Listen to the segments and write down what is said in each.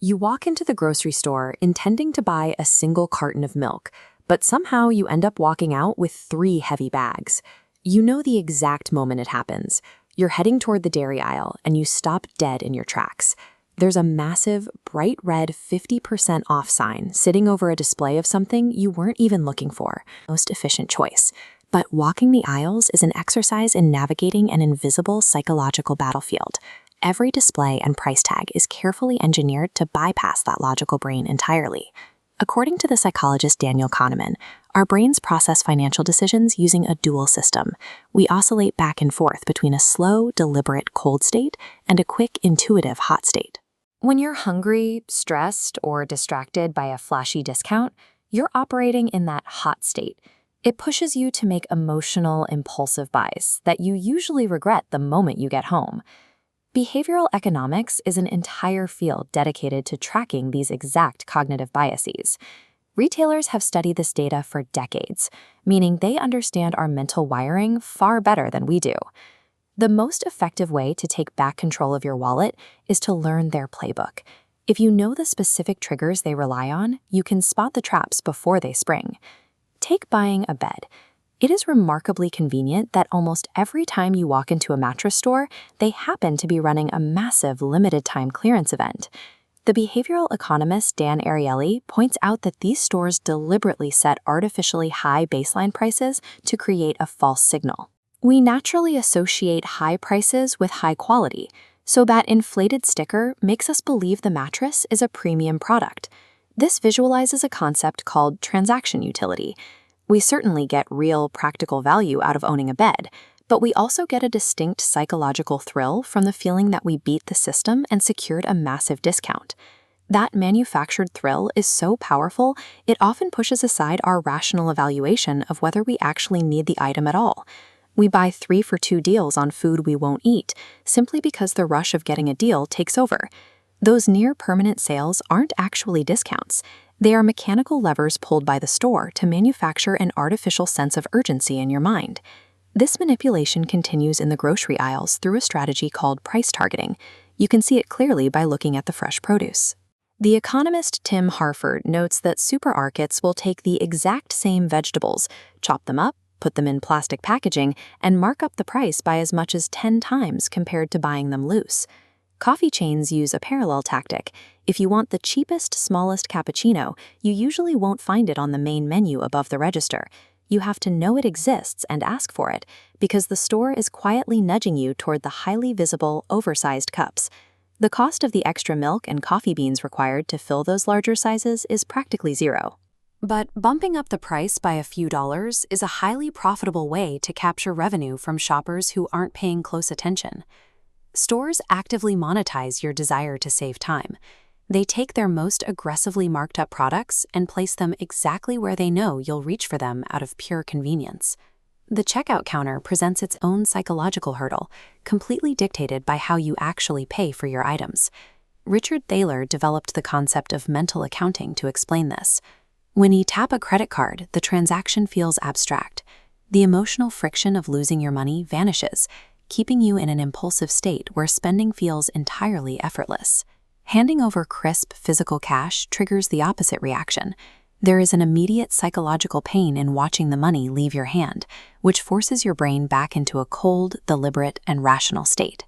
You walk into the grocery store intending to buy a single carton of milk, but somehow you end up walking out with 3 heavy bags. You know the exact moment it happens. You're heading toward the dairy aisle and you stop dead in your tracks. There's a massive, bright red 50% off sign sitting over a display of something you weren't even looking for. Most efficient choice. But walking the aisles is an exercise in navigating an invisible psychological battlefield. Every display and price tag is carefully engineered to bypass that logical brain entirely. According to the psychologist Daniel Kahneman, our brains process financial decisions using a dual system. We oscillate back and forth between a slow, deliberate cold state and a quick, intuitive hot state. When you're hungry, stressed, or distracted by a flashy discount, you're operating in that hot state. It pushes you to make emotional, impulsive buys that you usually regret the moment you get home. Behavioral economics is an entire field dedicated to tracking these exact cognitive biases. Retailers have studied this data for decades, meaning they understand our mental wiring far better than we do. The most effective way to take back control of your wallet is to learn their playbook. If you know the specific triggers they rely on, you can spot the traps before they spring. Take buying a bed. It is remarkably convenient that almost every time you walk into a mattress store, they happen to be running a massive limited-time clearance event. The behavioral economist Dan Ariely points out that these stores deliberately set artificially high baseline prices to create a false signal. We naturally associate high prices with high quality, so that inflated sticker makes us believe the mattress is a premium product. This visualizes a concept called transaction utility. We certainly get real, practical value out of owning a bed, but we also get a distinct psychological thrill from the feeling that we beat the system and secured a massive discount. That manufactured thrill is so powerful, it often pushes aside our rational evaluation of whether we actually need the item at all. We buy 3-for-2 deals on food we won't eat, simply because the rush of getting a deal takes over. Those near-permanent sales aren't actually discounts. They are mechanical levers pulled by the store to manufacture an artificial sense of urgency in your mind. This manipulation continues in the grocery aisles through a strategy called price targeting. You can see it clearly by looking at the fresh produce. The economist Tim Harford notes that supermarkets will take the exact same vegetables, chop them up, put them in plastic packaging, and mark up the price by as much as 10 times compared to buying them loose. Coffee chains use a parallel tactic. If you want the cheapest, smallest cappuccino, you usually won't find it on the main menu above the register. You have to know it exists and ask for it, because the store is quietly nudging you toward the highly visible, oversized cups. The cost of the extra milk and coffee beans required to fill those larger sizes is practically zero. But bumping up the price by a few dollars is a highly profitable way to capture revenue from shoppers who aren't paying close attention. Stores actively monetize your desire to save time. They take their most aggressively marked up products and place them exactly where they know you'll reach for them out of pure convenience. The checkout counter presents its own psychological hurdle, completely dictated by how you actually pay for your items. Richard Thaler developed the concept of mental accounting to explain this. When you tap a credit card, the transaction feels abstract. The emotional friction of losing your money vanishes, keeping you in an impulsive state where spending feels entirely effortless. Handing over crisp physical cash triggers the opposite reaction. There is an immediate psychological pain in watching the money leave your hand, which forces your brain back into a cold, deliberate, and rational state.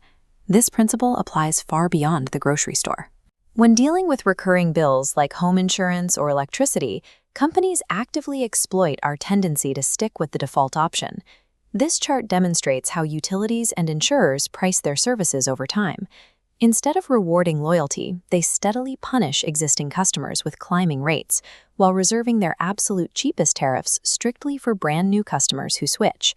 This principle applies far beyond the grocery store. When dealing with recurring bills like home insurance or electricity, companies actively exploit our tendency to stick with the default option. This chart demonstrates how utilities and insurers price their services over time. Instead of rewarding loyalty, they steadily punish existing customers with climbing rates, while reserving their absolute cheapest tariffs strictly for brand new customers who switch.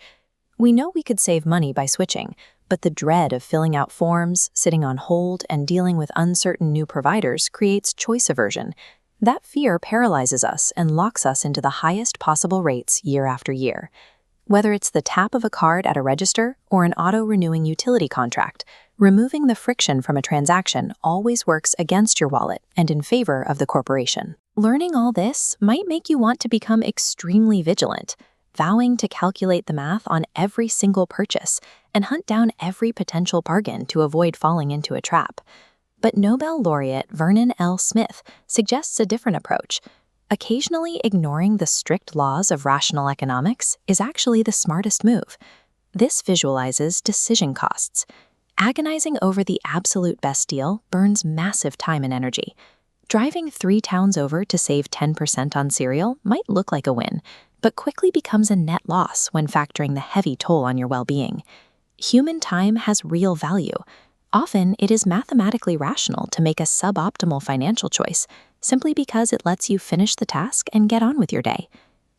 We know we could save money by switching, but the dread of filling out forms, sitting on hold, and dealing with uncertain new providers creates choice aversion. That fear paralyzes us and locks us into the highest possible rates year after year. Whether it's the tap of a card at a register or an auto-renewing utility contract, removing the friction from a transaction always works against your wallet and in favor of the corporation. Learning all this might make you want to become extremely vigilant, vowing to calculate the math on every single purchase and hunt down every potential bargain to avoid falling into a trap. But Nobel laureate Vernon L. Smith suggests a different approach. Occasionally ignoring the strict laws of rational economics is actually the smartest move. This visualizes decision costs. Agonizing over the absolute best deal burns massive time and energy. Driving 3 towns over to save 10% on cereal might look like a win, but quickly becomes a net loss when factoring the heavy toll on your well-being. Human time has real value. Often, it is mathematically rational to make a suboptimal financial choice simply because it lets you finish the task and get on with your day.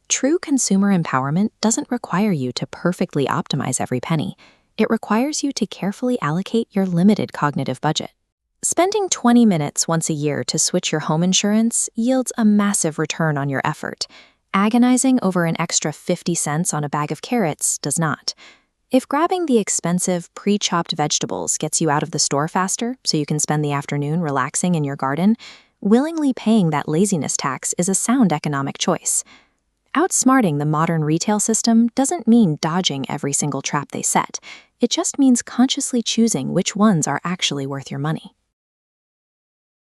True consumer empowerment doesn't require you to perfectly optimize every penny. It requires you to carefully allocate your limited cognitive budget. Spending 20 minutes once a year to switch your home insurance yields a massive return on your effort. Agonizing over an extra 50 cents on a bag of carrots does not. If grabbing the expensive, pre-chopped vegetables gets you out of the store faster so you can spend the afternoon relaxing in your garden, willingly paying that laziness tax is a sound economic choice. Outsmarting the modern retail system doesn't mean dodging every single trap they set. It just means consciously choosing which ones are actually worth your money.